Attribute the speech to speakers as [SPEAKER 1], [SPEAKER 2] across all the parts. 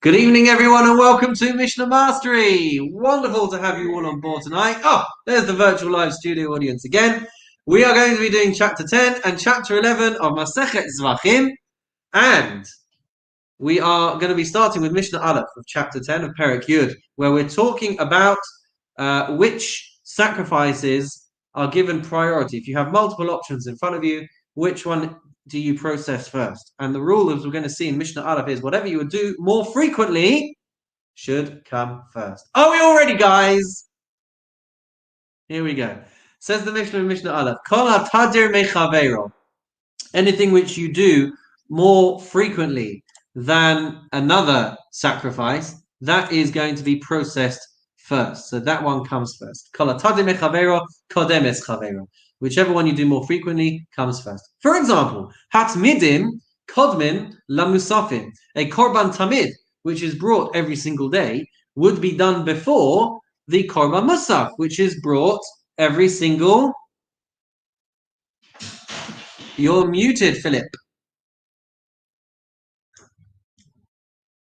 [SPEAKER 1] Good evening, everyone, and welcome to Mishnah Mastery. Wonderful to have you all on board tonight. Oh, there's the virtual live studio audience again. We are going to be doing chapter 10 and chapter 11 of Masechet Zevachim, and we are going to be starting with Mishnah Aleph of chapter 10 of Perek Yud, where we're talking about which sacrifices are given priority. If you have multiple options in front of you, which one do you process first? And the rule, as we're going to see in Mishnah Aleph, is whatever you would do more frequently should come first. Are we all ready, guys? Here we go. Says the Mishnah in Mishnah Aleph, Kol hatadir mechavero. Anything which you do more frequently than another sacrifice, that is going to be processed first. So that one comes first. Kol hatadir mechavero kodemes chavero. Whichever one you do more frequently comes first. For example, hatmidim kodmin lamusafim. A korban tamid, which is brought every single day, would be done before the korban musaf, which is brought every single... You're muted, Philip.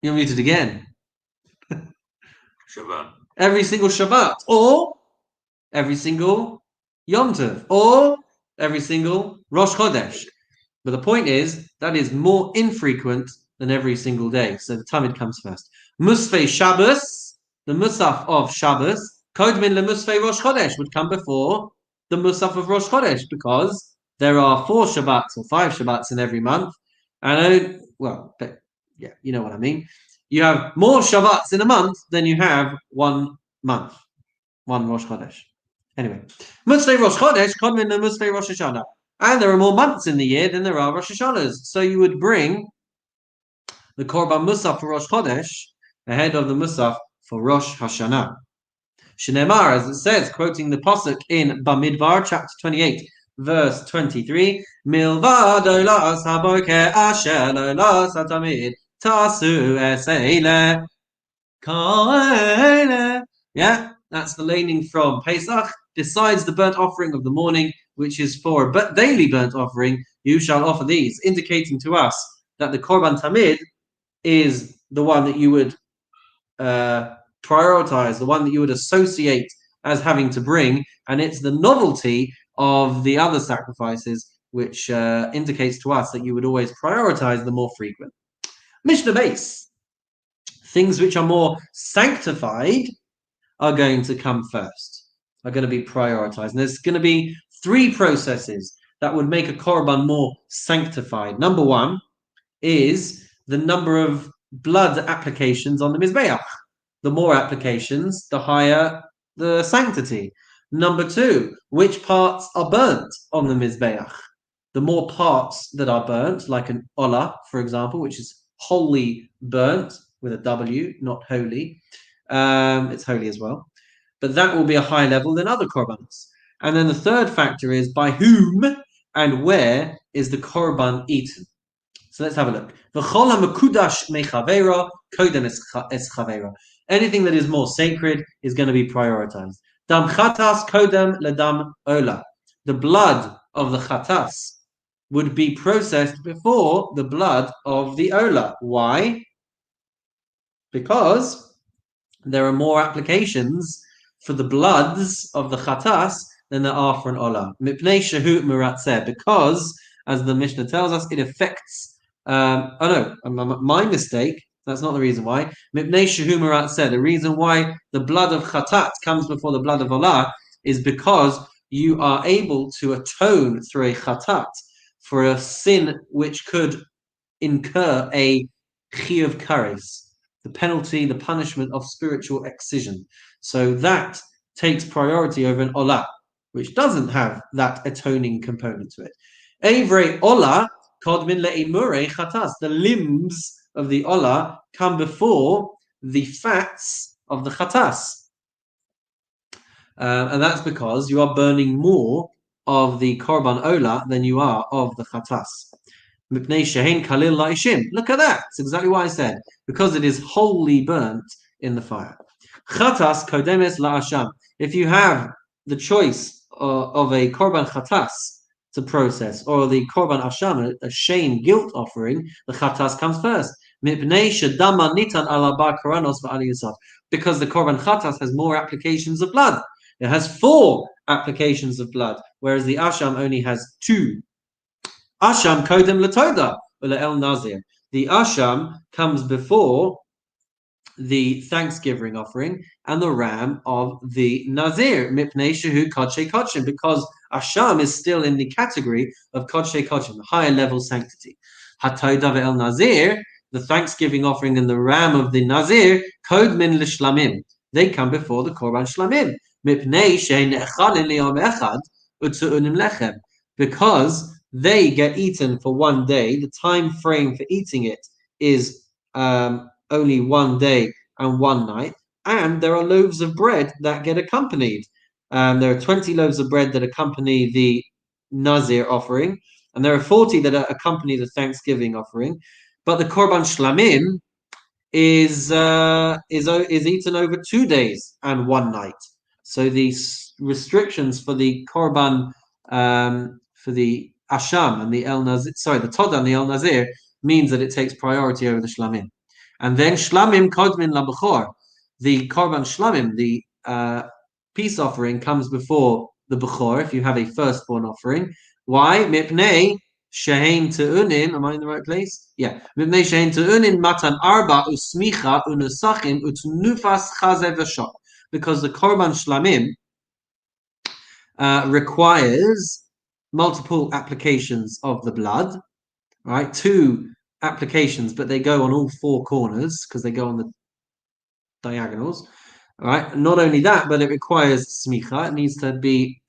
[SPEAKER 1] You're muted again.
[SPEAKER 2] Shabbat.
[SPEAKER 1] Every single Shabbat, or every single Yom Tov, or every single Rosh Chodesh. But the point is, that is more infrequent than every single day. So the Tamid comes first. Musfei Shabbos, the Musaf of Shabbos, Kodmin le Musfei Rosh Chodesh would come before the Musaf of Rosh Chodesh, because there are 4 Shabbats or 5 Shabbats in every month. And yeah, you know what I mean. You have more Shabbats in a month than you have one month, one Rosh Chodesh. Anyway, Musfei Rosh Chodesh, Kodmin le Musfei Rosh Hashanah. And there are more months in the year than there are Rosh Hashanahs. So you would bring the Korban Musaf for Rosh Chodesh ahead of the Musaf for Rosh Hashanah. Shneimar, as it says, quoting the Pasuk in Bamidbar, chapter 28, verse 23, Milvad olas haboker asher olas hatamid tasu eseile kaele. Yeah, that's the laning from Pesach. Besides the burnt offering of the morning, which is for a daily burnt offering, you shall offer these, indicating to us that the Korban Tamid is the one that you would prioritize, the one that you would associate as having to bring, and it's the novelty of the other sacrifices which indicates to us that you would always prioritize the more frequent. Mishnah base. Things which are more sanctified are going to come first, are going to be prioritized. And there's going to be 3 processes that would make a korban more sanctified. Number 1 is the number of blood applications on the mizbeach. The more applications, the higher the sanctity. Number 2, which parts are burnt on the mizbeach. The more parts that are burnt, like an olah, for example, which is wholly burnt with a W, not holy. It's holy as well. But that will be a higher level than other korbans. And then the third factor is by whom and where is the korban eaten. So let's have a look. Anything that is more sacred is going to be prioritized. Dam chatas kodem ledam ola. The blood of the chatas would be processed before the blood of the ola. Why? Because there are more applications for the bloods of the chatas than there are for an olah. Mipnei shehu meratzeh, because, as the Mishnah tells us, it affects. My mistake. That's not the reason why. Mipnei shehu meratzeh. The reason why the blood of chatat comes before the blood of olah is because you are able to atone through a chatat for a sin which could incur a chiyuv kares, the penalty, the punishment of spiritual excision. So that takes priority over an olah, which doesn't have that atoning component to it. Evrei olah kodmin le'imurei chatas. The limbs of the olah come before the fats of the chatas. And that's because you are burning more of the korban olah than you are of the chatas. Look at that. That's exactly what I said. Because it is wholly burnt in the fire. Chatas kodemes la'asham. If you have the choice of a korban chatas to process, or the korban asham, a shame, guilt offering, the chatas comes first. Because the Korban Chatas has more applications of blood. It has 4 applications of blood, whereas the Asham only has 2. Asham kodem latoda el nazir. The Asham comes before the thanksgiving offering and the ram of the Nazir, mipnei shehu kodshe kodshim, because Asham is still in the category of kodshe kodshim, the higher level sanctity. Hatoda ve'el Nazir, the thanksgiving offering and the ram of the Nazir, kodmin l'shlamim. They come before the korban shlamim, mipnei shehu ne'echalin liyom echad utzu'unim lechem, because they get eaten for one day. The time frame for eating it is only one day and one night, and there are loaves of bread that get accompanied. There are 20 loaves of bread that accompany the Nazir offering, and there are 40 that accompany the Thanksgiving offering. But the Korban Shlamim is eaten over 2 days and one night. So these restrictions for the Korban, for the Asham and the El Nazir, the Todah and the El Nazir, means that it takes priority over the Shlamim. And then Shlamim Kodmin LaBechor, the Korban Shlamim, the peace offering, comes before the Bechor if you have a firstborn offering. Why? Mipnei Shehein Te'unin, am I in the right place? Yeah. Mipnei Shehein Te'unin Matan Arba Usmicha Unusachim Utnufas Chazev V'Shot. Because the Korban Shlamim requires multiple applications of the blood, right? 2 applications, but they go on all 4 corners because they go on the diagonals. All right. Not only that, but it requires smicha. It needs to be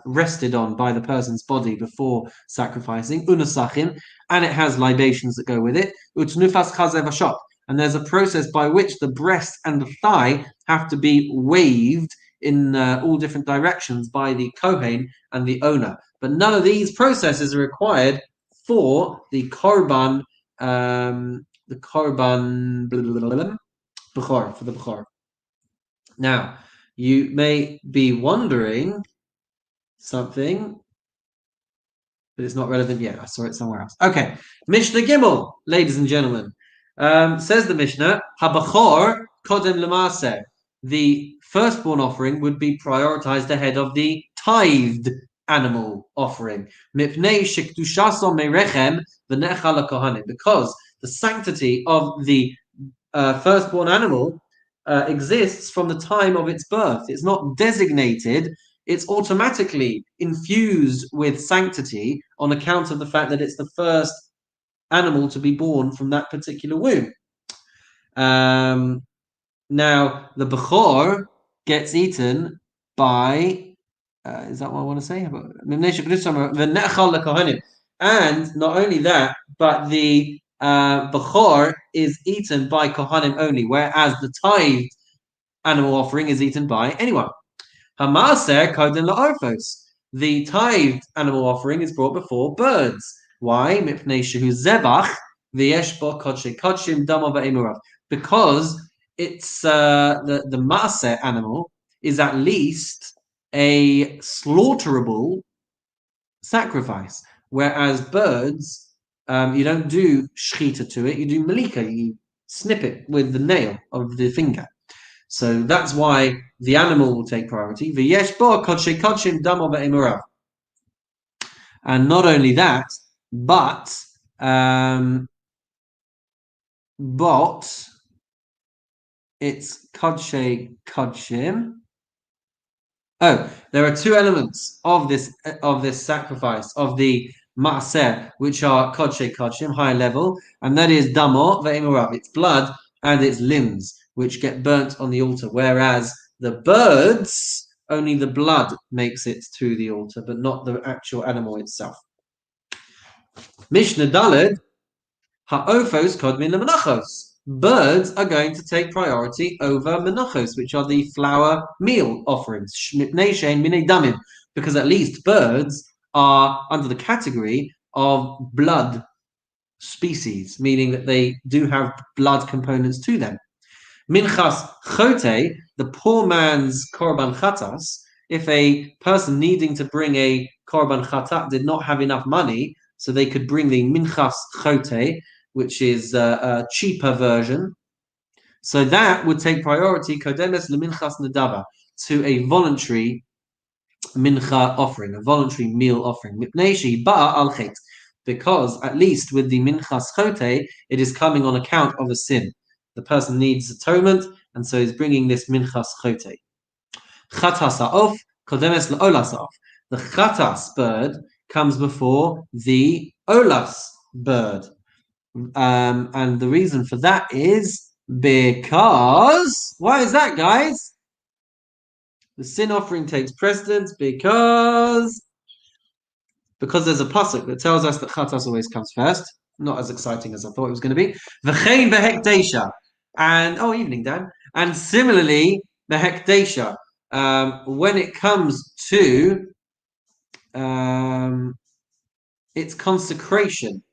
[SPEAKER 1] rested on by the person's body before sacrificing. Unasachim, and it has libations that go with it. Utnufas chazev ashot, and there's a process by which the breast and the thigh have to be waved in all different directions by the kohen and the owner. But none of these processes are required for the korban. Bechor, for the Bechor. Now, you may be wondering something, but it's not relevant yet. I saw it somewhere else. Okay, Mishnah Gimel, ladies and gentlemen. Says the Mishnah, HaBechor Kodem L'Maaseh. The firstborn offering would be prioritized ahead of the tithed animal offering. Mipnei Shekdushaso Merechem V'Nechal HaKohanim. Because the sanctity of the firstborn animal exists from the time of its birth. It's not designated, it's automatically infused with sanctity on account of the fact that it's the first animal to be born from that particular womb. Now, the Bechor gets eaten by, is that what I want to say? And not only that, but the Bechor is eaten by Kohanim only, whereas the tithed animal offering is eaten by anyone. Hamaser Kodin La'orphos. The tithed animal offering is brought before birds. Why? Mipnei shehu zevach v'yesh bo kodshe kodshim damo v'emurav. Because it's the maaser animal is at least a slaughterable sacrifice, whereas birds, you don't do shchita to it, you do malika, you snip it with the nail of the finger. So that's why the animal will take priority. V'yesh bo kodshe kodshim damo v'emurav. And not only that, but it's kodshe kodshim. Oh, there are 2 elements of this sacrifice of the maaser, which are kodshe kodshim, high level, and that is damo ve'emurav, its blood and its limbs, which get burnt on the altar. Whereas the birds, only the blood makes it to the altar, but not the actual animal itself. Mishnah Daled, ha'ofos kodmin lemenachos. Birds are going to take priority over menachos, which are the flour meal offerings, because at least birds are under the category of blood species, meaning that they do have blood components to them. Minchas chote, the poor man's korban chatas, if a person needing to bring a korban chatat did not have enough money, so they could bring the minchas chote, which is a cheaper version. So that would take priority kodemes leminchas nedava, to a voluntary mincha offering, a voluntary meal offering. Because at least with the minchas chote, it is coming on account of a sin. The person needs atonement, and so he's bringing this minchas chote. Chatas ha'of kodemes le'olas ha'of. The chatas bird comes before the olas bird. And the reason for that is because... Why is that, guys? The sin offering takes precedence because there's a pasuk that tells us that chatas always comes first. Not as exciting as I thought it was going to be. V'chein behekdesha. And, evening, Dan. And similarly, behekdesha. When it comes to its consecration.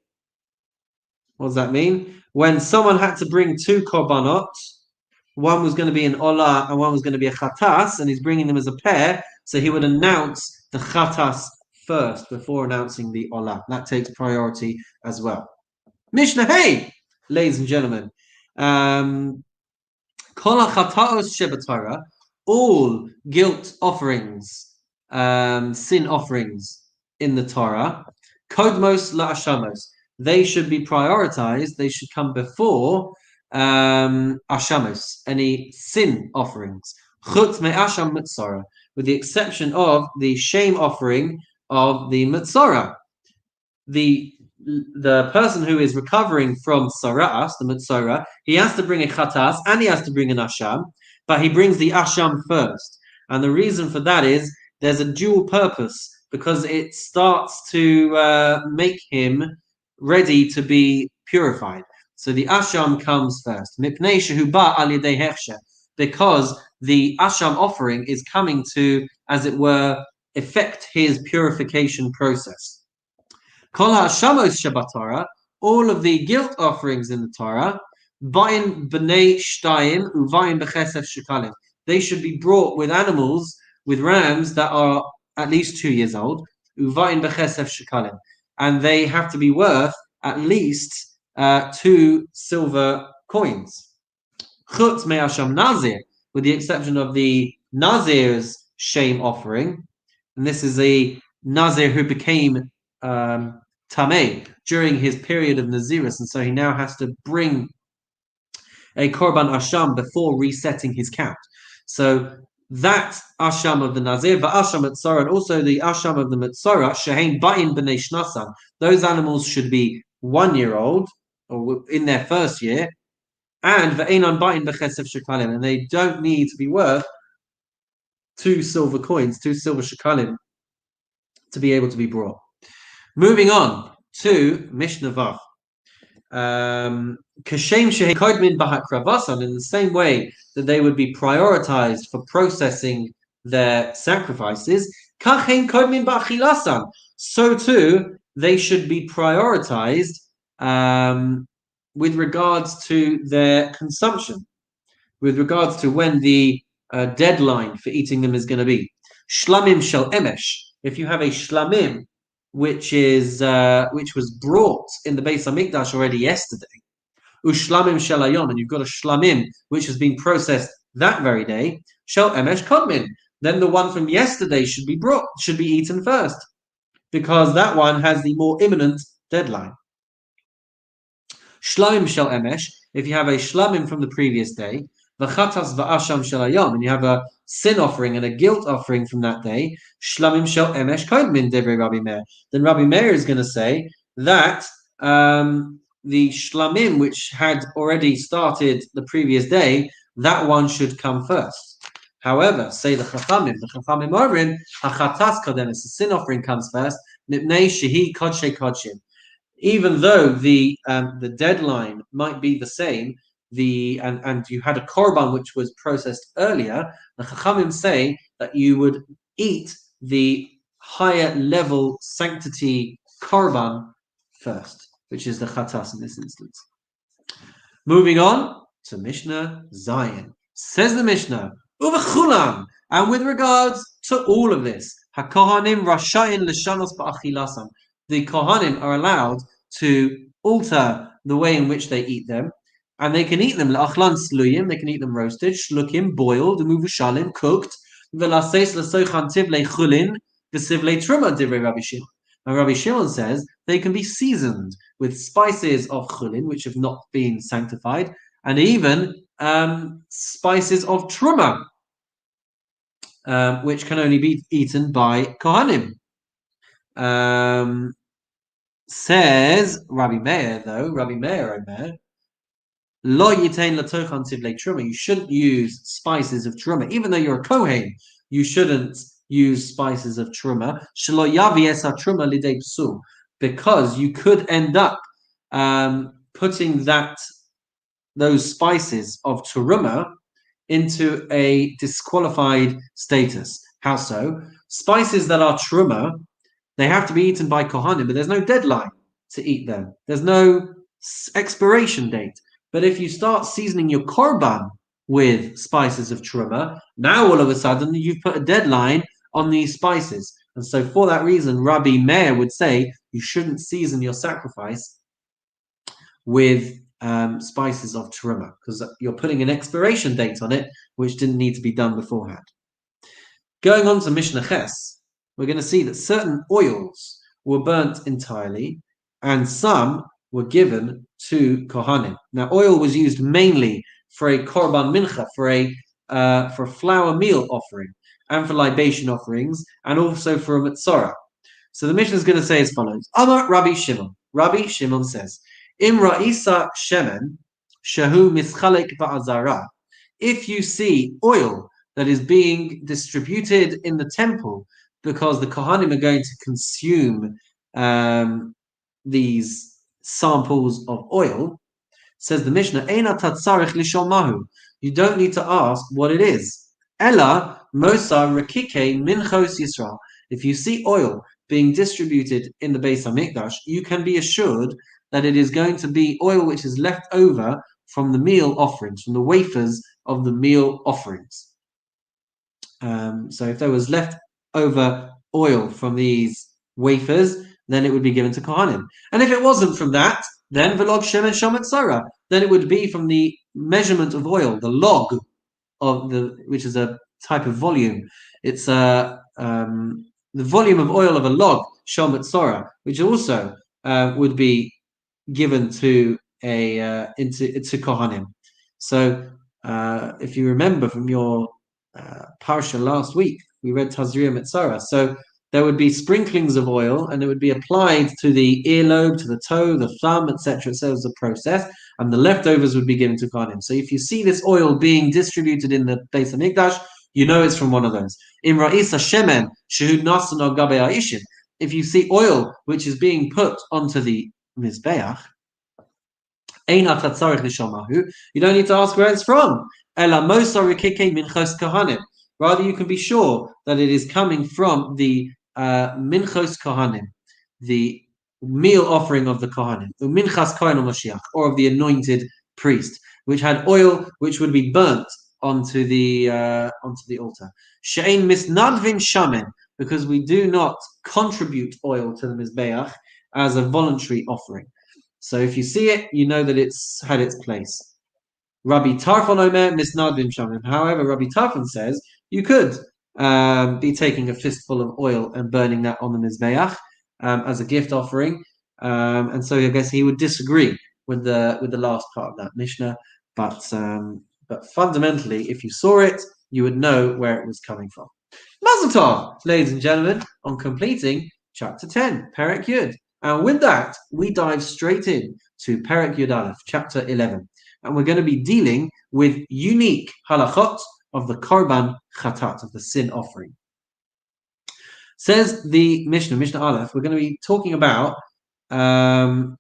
[SPEAKER 1] What does that mean? When someone had to bring two korbanot, one was going to be an olah and one was going to be a chatas, and he's bringing them as a pair, so he would announce the chatas first before announcing the olah. That takes priority as well. Mishnah, hey, ladies and gentlemen. Kol hachataos shebatorah, all guilt offerings, sin offerings in the Torah, kodmos la'ashamos, they should be prioritized. They should come before ashamos, any sin offerings. Chutz me'asham mitzora, with the exception of the shame offering of the mitzora. The person who is recovering from sara'as, the mitzora, he has to bring a chatas and he has to bring an asham, but he brings the asham first. And the reason for that is there's a dual purpose, because it starts to make him ready to be purified. So the asham comes first. Mipnei shehu ba al yedei hechsher, because the asham offering is coming to, as it were, effect his purification process. Kol ha'ashamos shebatorah, all of the guilt offerings in the Torah, bayin b'nei shtayim uvayin b'chesef shekalim, they should be brought with animals, with rams that are at least 2 years old, uvayin b'chesef shekalim, and they have to be worth at least 2 silver coins. Chutz me'asham nazir, with the exception of the nazir's shame offering, and this is a nazir who became tameh during his period of nazirus, and so he now has to bring a korban asham before resetting his count. So that asham of the nazir, va'asham mitzora, and also the asham of the mitzora, shehein ba'in b'nei shnasam, those animals should be 1 year old, or in their first year, and va'einan ba'in b'chesef shekalim, and they don't need to be worth 2 silver coins, 2 silver shekalim, to be able to be brought. Moving on to Mishnah Vav. Kashem shehe kodmin b'hakravasan, in the same way that they would be prioritized for processing their sacrifices, kachen kodmin b'achilasan, so too they should be prioritized with regards to their consumption, with regards to when the deadline for eating them is going to be. Shlamim shel emesh, if you have a shlamim which was brought in the Beis Hamikdash already yesterday, ushlamim shel hayom, and you've got a shlamim which has been processed that very day, shel emesh kodmin, then the one from yesterday should be eaten first, because that one has the more imminent deadline. Shlamim shel emesh, if you have a shlamim from the previous day, v'chatas v'asham shel hayom, and you have a sin offering and a guilt offering from that day, shlamim shel emesh kodmin divrei Rabbi Meir. Then Rabbi Meir is going to say that the shlamim which had already started the previous day, that one should come first. However, say the chachamim orin hachatas kodemes, the sin offering comes first, mipnei shehi kodshe kodshim. Even though the deadline might be the same, and you had a korban which was processed earlier, the chachamim say that you would eat the higher level sanctity korban first, which is the chatas in this instance. Moving on to Mishnah Zion. Says the Mishnah, uvechulam, and with regards to all of this, hakohanim rashayin l'shanos ba'achilasam, the kohanim are allowed to alter the way in which they eat them. And they can eat them la'achlan sluyim, they can eat them roasted, shlukim, boiled, muvushalim, cooked, v'laseis l'sochan tivlei chulin, v'sivlei truma divrei Rabbi Shimon. And Rabbi Shimon says they can be seasoned with spices of chulin, which have not been sanctified, and even spices of truma, which can only be eaten by kohanim. Says Rabbi Meir, Omer, Lo yitain latochan tivlei truma. You shouldn't use spices of truma, even though you're a kohen. You shouldn't use spices of truma. Shelo yavi es truma lidei psul, because you could end up putting those spices of truma into a disqualified status. How so? Spices that are truma, they have to be eaten by kohanim, but there's no deadline to eat them. There's no expiration date. But if you start seasoning your korban with spices of truma, now all of a sudden you've put a deadline on these spices. And so for that reason, Rabbi Meir would say you shouldn't season your sacrifice with spices of truma, because you're putting an expiration date on it, which didn't need to be done beforehand. Going on to Mishnah Ches, we're going to see that certain oils were burnt entirely, and some were given to kohanim. Now, oil was used mainly for a korban mincha, for a flour meal offering, and for libation offerings, and also for a metzora. So the Mishnah is going to say as follows: Amar Rabbi Shimon. Rabbi Shimon says, Imra isa shemen shahu mischalek ba'azara. If you see oil that is being distributed in the temple because the kohanim are going to consume these samples of oil, says the Mishnah, Eina tatzarich lishol mahu. You don't need to ask what it is. Ella mosa rekike minchos Yisrael. If you see oil being distributed in the Beis HaMikdash, you can be assured that it is going to be oil which is left over from the meal offerings, from the wafers of the meal offerings. So if there was left over oil from these wafers, then it would be given to kohanim. And if it wasn't from that, then v'log shemen shomet sarah, then it would be from the measurement of oil, the log of which is a type of volume. It's the volume of oil of a log, shomet sarah, which also would be given to to kohanim. So if you remember from your parsha last week, we read Tazria Metzora. So there would be sprinklings of oil, and it would be applied to the earlobe, to the toe, the thumb, etc. So it was a process, and the leftovers would be given to kohanim. So if you see this oil being distributed in the Beis HaMikdash, you know it's from one of those. Imra isa shemen shehu nasan al gabei ha'ishim. If you see oil which is being put onto the mizbeach, you don't need to ask where it's from. Rather, you can be sure that it is coming from the minchos kohanim, the meal offering of the kohanim, minchas kohen Mashiach, or of the anointed priest, which had oil which would be burnt onto the altar. She'ein misnadvin shamen, because we do not contribute oil to the mizbeach as a voluntary offering. So if you see it, you know that it's had its place. Rabbi Tarfon Omer misnadvim shamen. However, Rabbi Tarfon says you could be taking a fistful of oil and burning that on the mizbeach as a gift offering, and so I guess he would disagree with the last part of that Mishnah. But fundamentally, if you saw it, you would know where it was coming from. Mazel tov, ladies and gentlemen, on completing chapter 10, Perek Yud. And with that, we dive straight in to Perek Yud Aleph, chapter 11. And we're going to be dealing with unique halachot of the korban chatat, of the sin offering. Says the Mishnah Aleph, we're going to be talking about the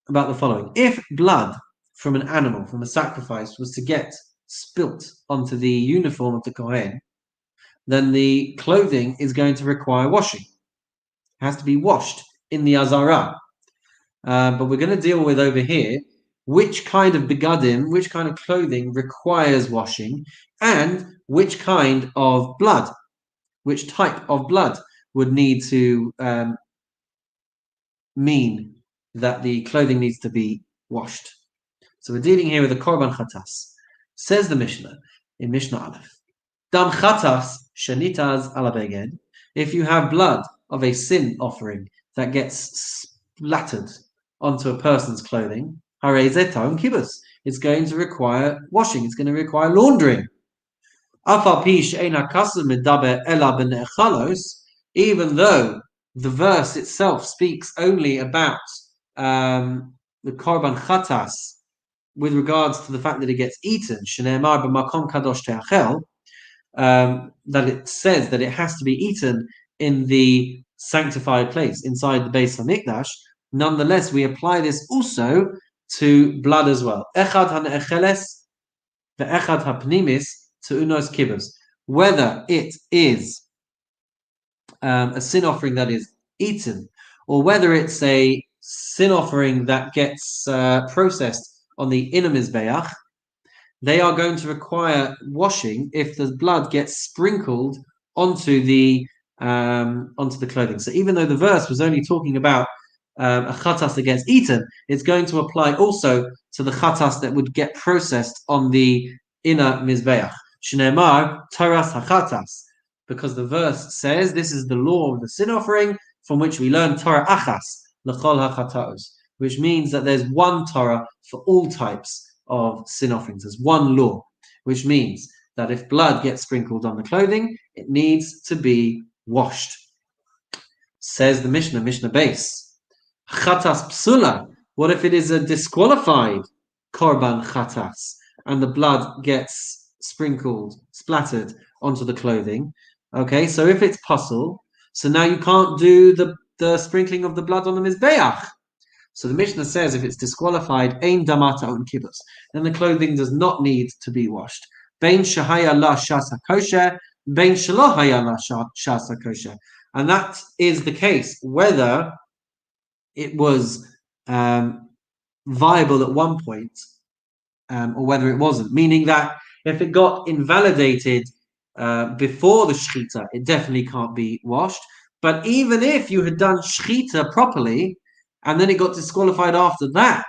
[SPEAKER 1] following. If blood from an animal, from a sacrifice, was to get spilt onto the uniform of the Kohen, then the clothing is going to require washing. It has to be washed in the Azara. But we're going to deal with over here which kind of begadim, which kind of clothing requires washing, and which kind of blood, which type of blood would need to mean that the clothing needs to be washed. So we're dealing here with the korban chatas. Says the Mishnah in Mishnah Aleph, Dam chatas shenitaz ala beged. If you have blood of a sin offering that gets splattered onto a person's clothing, harezetam kibus. It's going to require washing. It's going to require laundering. Even though the verse itself speaks only about the korban chatas with regards to the fact that it gets eaten, that it says that it has to be eaten in the sanctified place inside the Beis Hamikdash. Nonetheless, we apply this also to blood as well. Echad hane'echeles ve'echad hapnimis tu'unos kibbutz. Whether it is a sin offering that is eaten, or whether it's a sin offering that gets processed on the inner mizbeach, they are going to require washing if the blood gets sprinkled onto the clothing. So even though the verse was only talking about a chatas that gets eaten, it's going to apply also to the chatas that would get processed on the inner mizbeach. Shneimar Toras hachatas, because the verse says this is the law of the sin offering, from which we learn Torah achas l'chol hachataos, which means that there's one Torah for all types of sin offerings. There's one law, which means that if blood gets sprinkled on the clothing, it needs to be washed. Says the Mishnah base, chatas psula. What if it is a disqualified korban chatas and the blood gets splattered onto the clothing? Okay, so if it's puzzle, so now you can't do the sprinkling of the blood on the mizbeach. So the Mishnah says if it's disqualified, ein damata on kibbutz, then the clothing does not need to be washed. Bein shahaya la shas hakosher, bein shelo haya la shas hakosher. And that is the case whether it was viable at one point or whether it wasn't. Meaning that if it got invalidated before the shechita, it definitely can't be washed. But even if you had done shechita properly, and then it got disqualified after that,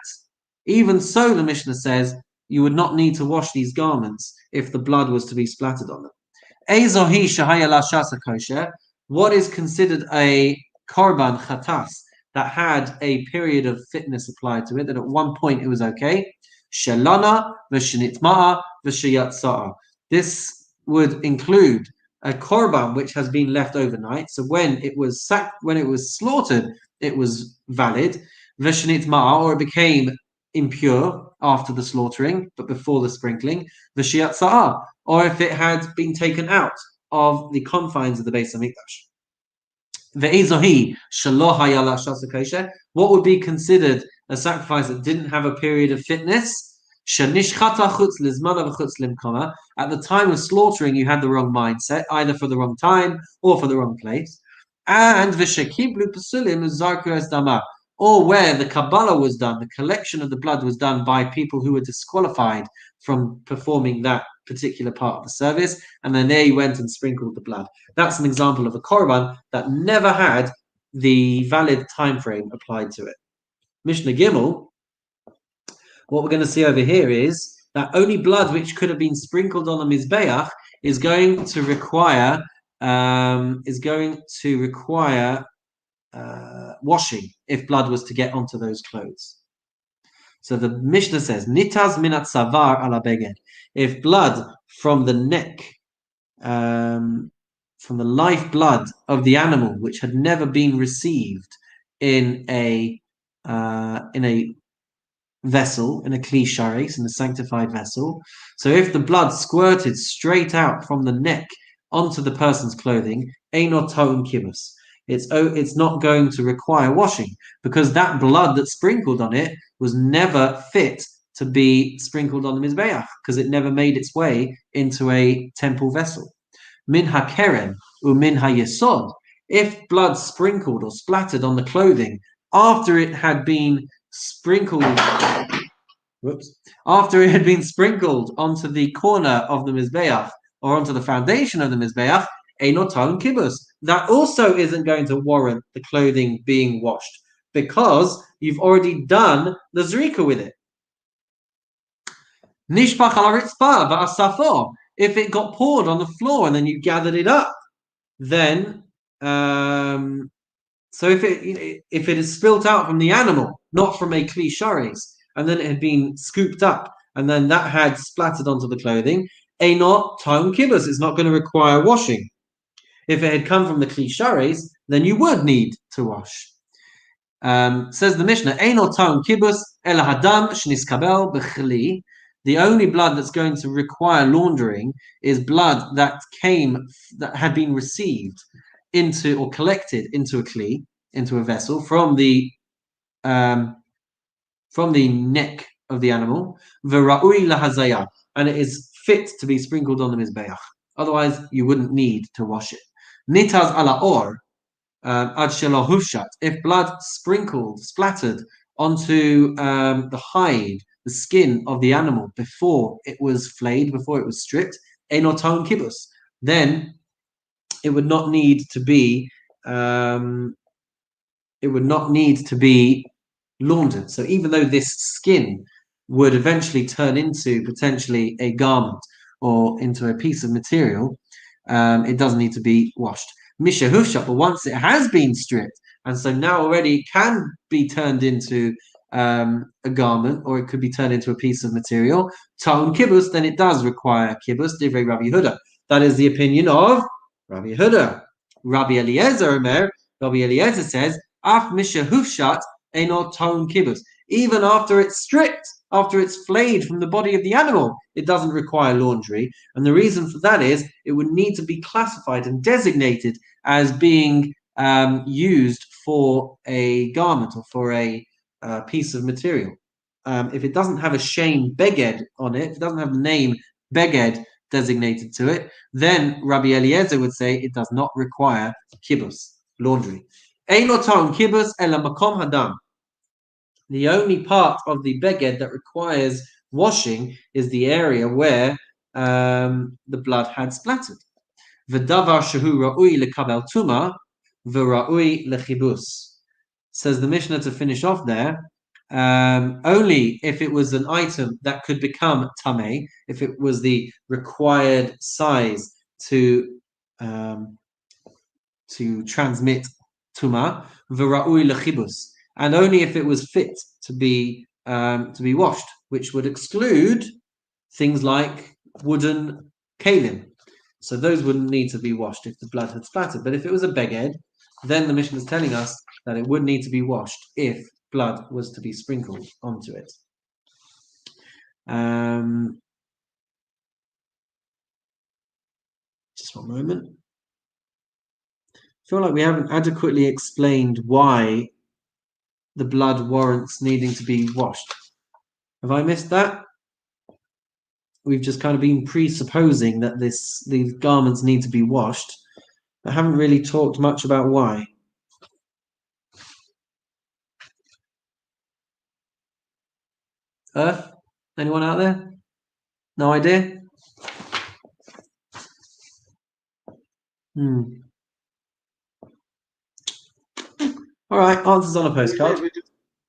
[SPEAKER 1] even so, the Mishnah says you would not need to wash these garments if the blood was to be splattered on them. Ezohi shahaya la shasa kosher. What is considered a korban chatas that had a period of fitness applied to it, that at one point it was okay? Shelana v'shenitma'a v'sheyatza'a. This would include a korban which has been left overnight. So when it was slaughtered, it was valid. V'shenitma'a, or it became impure after the slaughtering, but before the sprinkling. V'sheyatza'a, or if it had been taken out of the confines of the Beis Hamikdash. Ve'ezohi shelo haya la shasa kosher. What would be considered a sacrifice that didn't have a period of fitness? Shenishchata chutz lizmana v'chutz limkoma. At the time of slaughtering, you had the wrong mindset, either for the wrong time or for the wrong place. And v'shekiblu pasulim zarku es dama, or where the Kabbalah was done, the collection of the blood was done by people who were disqualified from performing that particular part of the service, and then they went and sprinkled the blood. That's an example of a korban that never had the valid time frame applied to it. Mishnah Gimel, what we're going to see over here is that only blood which could have been sprinkled on the mizbeach is going to require washing if blood was to get onto those clothes. So the Mishnah says, "Nitaz minat savar ala beged." If blood from the neck, from the life blood of the animal, which had never been received in a vessel, in a kli sharis, in a sanctified vessel. So if the blood squirted straight out from the neck onto the person's clothing, einot to'um kibbutz, it's not going to require washing, because that blood that sprinkled on it was never fit to be sprinkled on the mizbeach, because it never made its way into a temple vessel. Min hakerem u min hayesod. If blood sprinkled or splattered on the clothing after it had been sprinkled onto the corner of the mizbeach or onto the foundation of the mizbeach, einot to'um kibbutz, that also isn't going to warrant the clothing being washed. because you've already done the zrika with it. Nishpach al haritzpah va'asafo. If it got poured on the floor and then you gathered it up, then so if it is spilt out from the animal, not from a kli sharis, and then it had been scooped up, and then that had splattered onto the clothing, einot tom kibbutz, it's not going to require washing. If it had come from the kli sharis, then you would need to wash. Says the Mishnah, einot tom kibbutz el hadam shniskabel b'chli. The only blood that's going to require laundering is blood that had been received into or collected into a kli, into a vessel from the neck of the animal, v'ra'ui lahazaya, and it is fit to be sprinkled on the mizbeach. Otherwise, you wouldn't need to wash it. Nitaz ala or ad shelo hushat. If blood splattered onto the hide, the skin of the animal before it was flayed, before it was stripped, enoton kibbutz, then it would not need to be laundered. So even though this skin would eventually turn into potentially a garment or into a piece of material, it doesn't need to be washed. Misha hufshat, but once it has been stripped, and so now already can be turned into a garment, or it could be turned into a piece of material, ta'un kibbutz, then it does require kibbutz, divrei Rabbi Yehuda. That is the opinion of Rabbi Yehuda. Rabbi Eliezer says, af misha hufshat einot ta'un kibbutz. Even after it's stripped, after it's flayed from the body of the animal, it doesn't require laundry. And the reason for that is it would need to be classified and designated as being used for a garment or for a piece of material. If it doesn't have a shame beged on it, if it doesn't have the name beged designated to it, then Rabbi Eliezer would say it does not require kibbutz, laundry. Ein oton kibbutz ela makom hadam. The only part of the beged that requires washing is the area where the blood had splattered. V'davar shehu ra'ui lekabel tuma v'ra'ui lechibus. Says the Mishnah to finish off there. Only if it was an item that could become tameh, if it was the required size to transmit tuma, v'ra'ui lechibus, and only if it was fit to be washed, which would exclude things like wooden kalim. So those wouldn't need to be washed if the blood had splattered. But if it was a beged, then the Mishnah is telling us that it would need to be washed if blood was to be sprinkled onto it. Just one moment. I feel like we haven't adequately explained why the blood warrants needing to be washed. Have I missed that? We've just kind of been presupposing that these garments need to be washed, but haven't really talked much about why. Earth? Anyone out there? No idea? All right, answers on a postcard.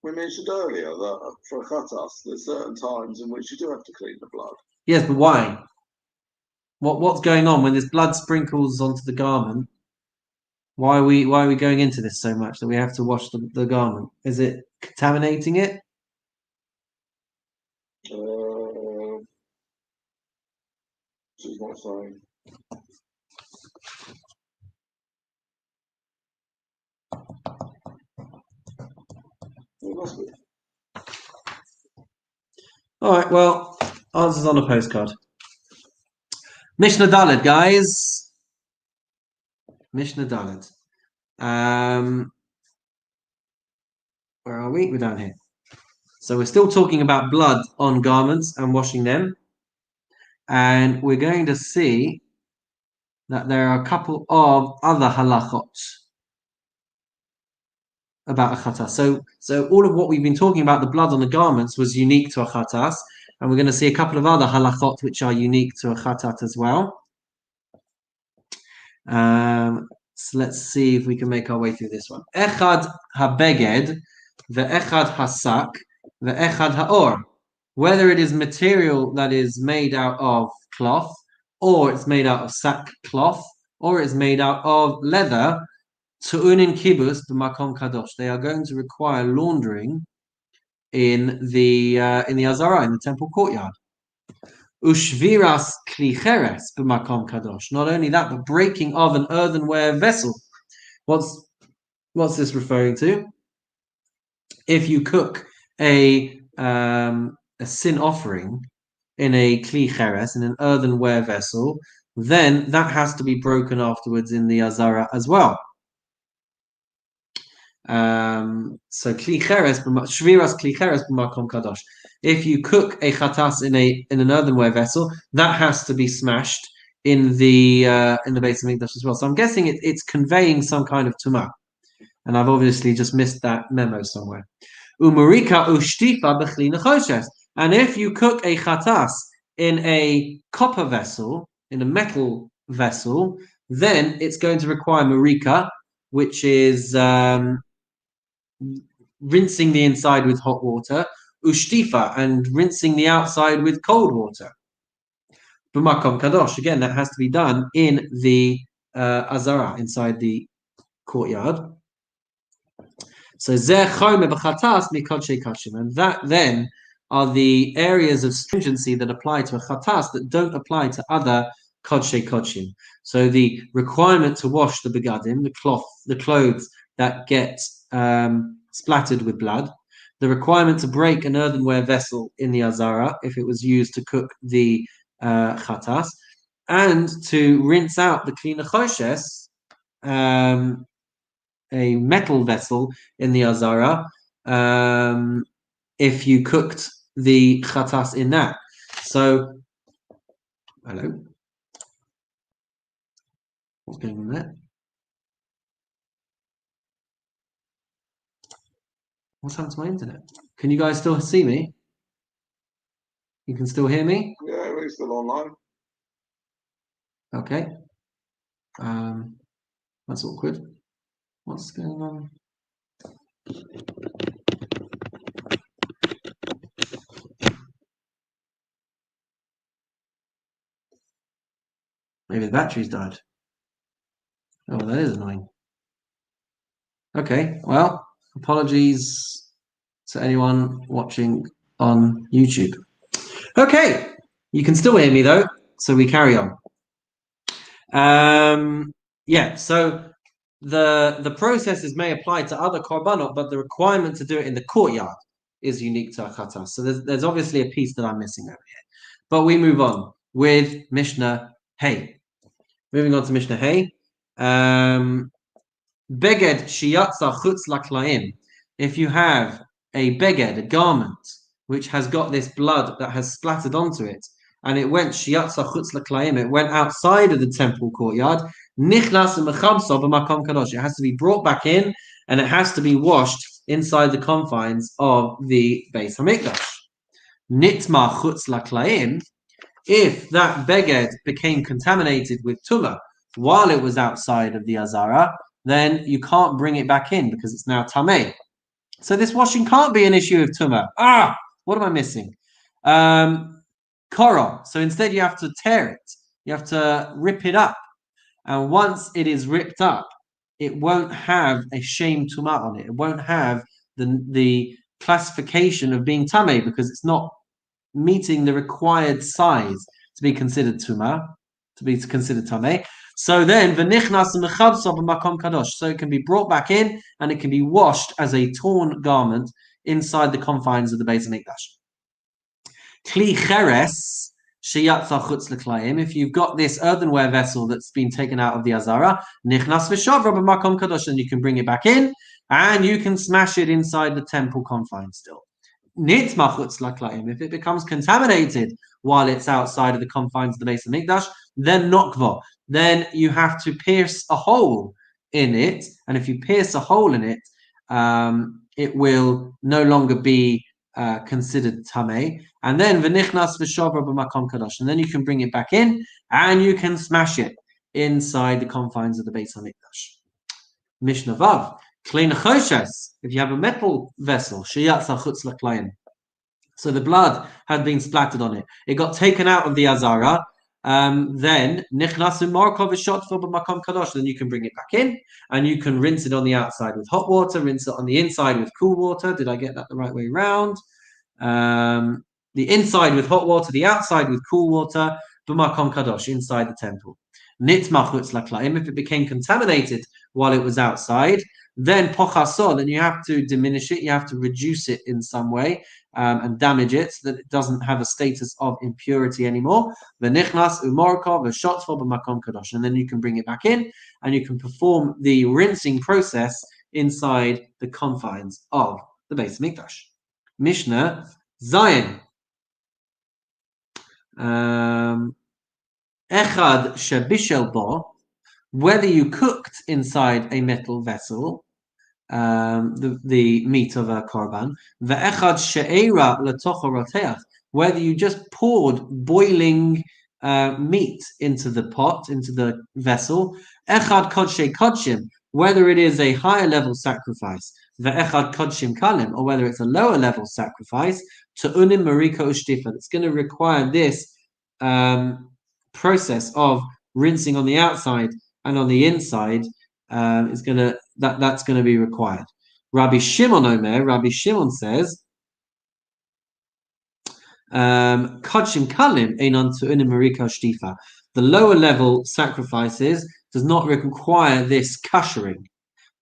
[SPEAKER 2] We mentioned earlier that for a chatas, there's certain times in which you do have to clean the blood.
[SPEAKER 1] Yes, but why? What's going on when this blood sprinkles onto the garment? Why are we going into this so much that we have to wash the garment? Is it contaminating it?
[SPEAKER 2] She's not saying. It must be.
[SPEAKER 1] All right, well, answers on a postcard. Mishnah Dalet, guys. Mishnah Dalet. Where are we? We're down here. So we're still talking about blood on garments and washing them. And we're going to see that there are a couple of other halachot about a chatas. So all of what we've been talking about, the blood on the garments, was unique to a chatas. And we're going to see a couple of other halachot which are unique to a chatat as well. So let's see if we can make our way through this one. Echad habeged ve'echad hasak, ve'echad ha'or. Whether it is material that is made out of cloth, or it's made out of sackcloth, or it's made out of leather, tu'unin kibus b'makom kadosh. They are going to require laundering in the azara, in the temple courtyard. Ushviras klicheres b'makom kadosh. Not only that, but breaking of an earthenware vessel. What's this referring to? If you cook a sin offering in a klicheres, in an earthenware vessel, then that has to be broken afterwards in the azara as well. So klicheres, shviras klicheres b'makom kadosh. If you cook a chatas in an earthenware vessel, that has to be smashed in the Beis Hamikdash as well. So I'm guessing it's conveying some kind of tumah, and I've obviously just missed that memo somewhere. Umurika ushtifa b'chli nechoshes. And if you cook a chatas in a copper vessel, in a metal vessel, then it's going to require marika, which is rinsing the inside with hot water, ushtifa, and rinsing the outside with cold water. B'makom kadosh, again, that has to be done in the azara, inside the courtyard. So zeh chome b'chatas mikodshe kachim, and that then are the areas of stringency that apply to a chatas that don't apply to other kodshe kodshim. So the requirement to wash the begadim, the clothes that get splattered with blood, the requirement to break an earthenware vessel in the azara if it was used to cook the chatas, and to rinse out the kli nechoshes, a metal vessel in the azara, if you cooked the chatas in that. So, hello, what's going on there? What's happened to my internet? Can you guys still see me? You can still hear me?
[SPEAKER 2] Yeah, we're still online.
[SPEAKER 1] Okay. That's awkward. What's going on? Maybe the battery's died. Oh, that is annoying. Okay, well, apologies to anyone watching on YouTube. Okay, you can still hear me though, so we carry on. Yeah, so the processes may apply to other korbanot, but the requirement to do it in the courtyard is unique to a chatas. So there's obviously a piece that I'm missing over here. But we move on with Mishnah Hey. Moving on to Mishnah Hey. Beged shiyatza chutz laklaim. If you have a beged, a garment, which has got this blood that has splattered onto it, and it went shiyatza chutz laklaim, it went outside of the temple courtyard, nichnas mechabsa b'makom kadosh. It has to be brought back in, and it has to be washed inside the confines of the Beis Hamikdash. Nitma chutz laklaim. If that beged became contaminated with tumah while it was outside of the azara, then you can't bring it back in because it's now tameh. So this washing can't be an issue of tumah. What am I missing? Korah. So instead you have to tear it. You have to rip it up. And once it is ripped up, it won't have a shame tumah on it. It won't have the classification of being tameh because it's not meeting the required size to be considered tumah, to be considered tameh. So then, v'nichnas mechabsa b'makom kadosh. So it can be brought back in, and it can be washed as a torn garment inside the confines of the Beis Hamikdash. Kli cheres sheyatza chutz l'klayim. If you've got this earthenware vessel that's been taken out of the azara, nichnas v'shavra b'makom kadosh, and you can bring it back in, and you can smash it inside the temple confines still. Nitma chutz l'klayim. If it becomes contaminated while it's outside of the confines of the Beis Hamikdash, then nokva. Then you have to pierce a hole in it, and if you pierce a hole in it, it will no longer be considered tameh. And then v'nichnas v'shavra b'makom kadosh, and then you can bring it back in, and you can smash it inside the confines of the Beis Hamikdash. Mishnah Vav. Klein choshes, if you have a metal vessel, sheyatsa chutz l'klayim. So the blood had been splattered on it. It got taken out of the azara. Then nichnasu markov shotful b'makom kadosh. Then you can bring it back in, and you can rinse it on the outside with hot water, rinse it on the inside with cool water. Did I get that the right way around? The inside with hot water, the outside with cool water. B'makom kadosh, inside the temple. Nitmach chutz l'klayim. If it became contaminated while it was outside, then pochaso. Then you have to diminish it. You have to reduce it in some way. And damage it so that it doesn't have a status of impurity anymore. V'nichnas umorkov v'shotfo b'makom kadosh, and then you can bring it back in, and you can perform the rinsing process inside the confines of the Beis Mikdash. Mishnah Zayin. Echad shebishel bo, whether you cooked inside a metal vessel. The meat of a korban, ve'echad she'era letoch roteach, whether you just poured boiling meat into the pot, into the vessel, echad kodshe kodshim, whether it is a higher level sacrifice, ve'echad kodshim kalim, or whether it's a lower level sacrifice, tu'unim marika ushtifa, it's going to require this process of rinsing on the outside and on the inside. Is going to that's going to be required. Rabbi Shimon Omer, Rabbi Shimon says, Kodshim Kalim einan tu'unim marika shtifa. The lower level sacrifices does not require this kushering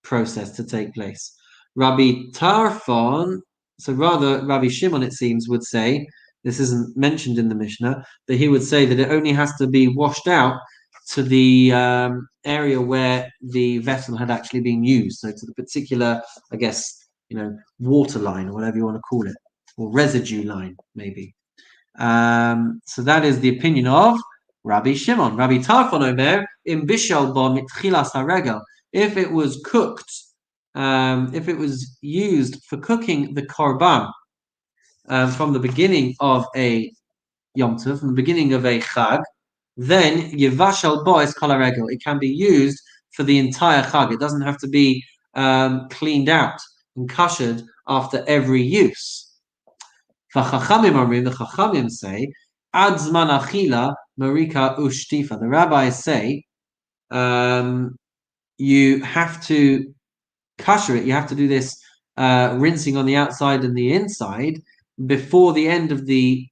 [SPEAKER 1] process to take place. Rabbi Tarfon, so rather Rabbi Shimon, it seems, would say, this isn't mentioned in the Mishnah, that he would say that it only has to be washed out to the area where the vessel had actually been used, so to the particular, I guess, water line or whatever you want to call it, or residue line maybe. So that is the opinion of Rabbi Shimon. Rabbi Tarfon Omer im bishal bo mitchilas haregel. If it was cooked, if it was used for cooking the korban from the beginning of a Yom Tov, from the beginning of a Chag, then yivashal bois kol haregel. It can be used for the entire Chag. It doesn't have to be cleaned out and kashered after every use. The Chachamim say, ad zman achila marika ushtifa. The rabbis say, you have to kasher it. You have to do this rinsing on the outside and the inside before the end of the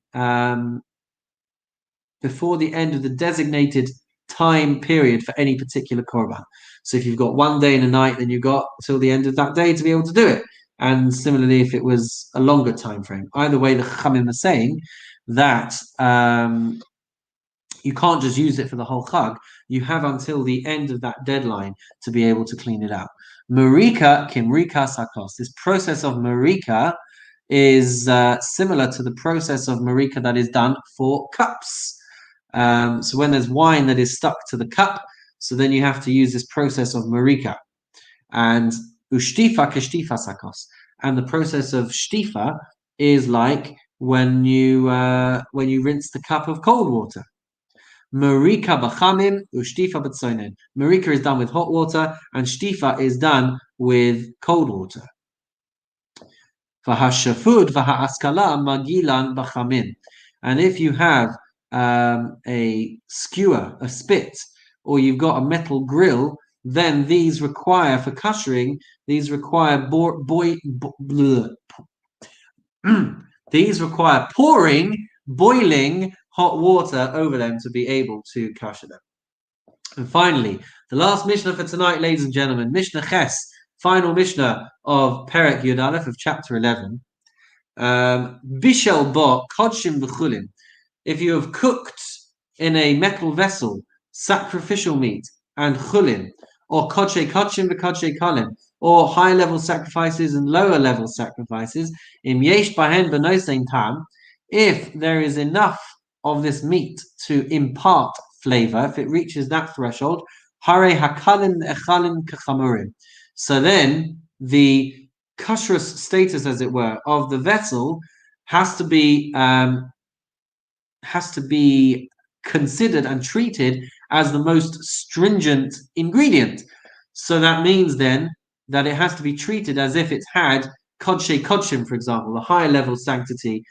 [SPEAKER 1] designated time period for any particular korban. So if you've got one day and a night, then you've got till the end of that day to be able to do it. And similarly, if it was a longer time frame. Either way, the Chachamim are saying that you can't just use it for the whole Chag. You have until the end of that deadline to be able to clean it out. Marika kimrika sakos. This process of marika is similar to the process of marika that is done for cups. So when there's wine that is stuck to the cup, so then you have to use this process of marika. And ushtifa keshtifa sakos. And the process of shtifa is like when you rinse the cup of cold water. Marika b'chamim, ushtifa b'tzoinen. Marika is done with hot water, and shtifa is done with cold water. V'hashafud v'ha'askala magilan b'chamin. And if you have a skewer, a spit, or you've got a metal grill, then these require, for kushering, these require pouring boiling hot water over them to be able to kasher them. And finally, the last Mishnah for tonight, ladies and gentlemen, Mishnah Ches, final Mishnah of Perek Yud Aleph of chapter 11. Bishel bo kodshim v'chulim. If you have cooked in a metal vessel sacrificial meat and chulin, or kodshe kodshim v'kodshe kalim, or high level sacrifices and lower level sacrifices, im yesh bahen b'nosein tam, if there is enough of this meat to impart flavor, if it reaches that threshold, hare hakalim echalim kachamurim. So then the kashrus status, as it were, of the vessel has to be considered and treated as the most stringent ingredient. So that means then that it has to be treated as if it's had kodshe kodshim, for example, the higher level sanctity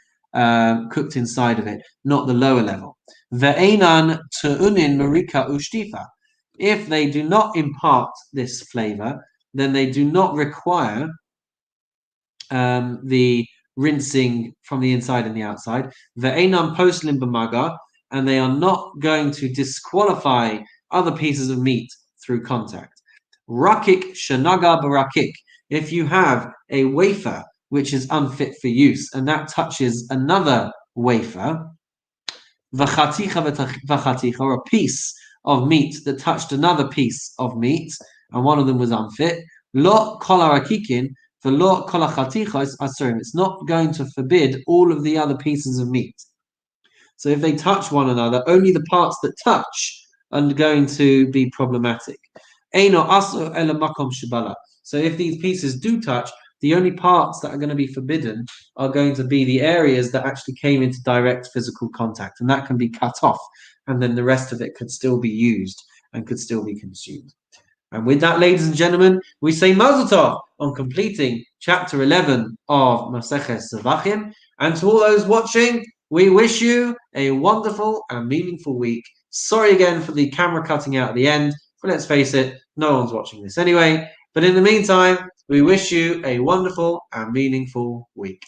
[SPEAKER 1] cooked inside of it, not the lower level. Ve'enan tu'unin marika ushtifa. If they do not impart this flavor, then they do not require the rinsing from the inside and the outside. Ve'enan poslim b'maga, and they are not going to disqualify other pieces of meat through contact. Rakik shanaga barakik. If you have a wafer which is unfit for use, and that touches another wafer, v'chaticha, or a piece of meat that touched another piece of meat, and one of them was unfit, lo kol harakikin, v'lo kol hachaticha asurim. It's not going to forbid all of the other pieces of meat. So if they touch one another, only the parts that touch are going to be problematic. Eino aso ela makom shebala. So if these pieces do touch, the only parts that are going to be forbidden are going to be the areas that actually came into direct physical contact, and that can be cut off, and then the rest of it could still be used and could still be consumed. And with that, ladies and gentlemen, we say Mazel Tov on completing chapter 11 of Maseches Zevachim. And to all those watching, we wish you a wonderful and meaningful week. Sorry again for the camera cutting out at the end, but let's face it, no one's watching this anyway. But in the meantime, we wish you a wonderful and meaningful week.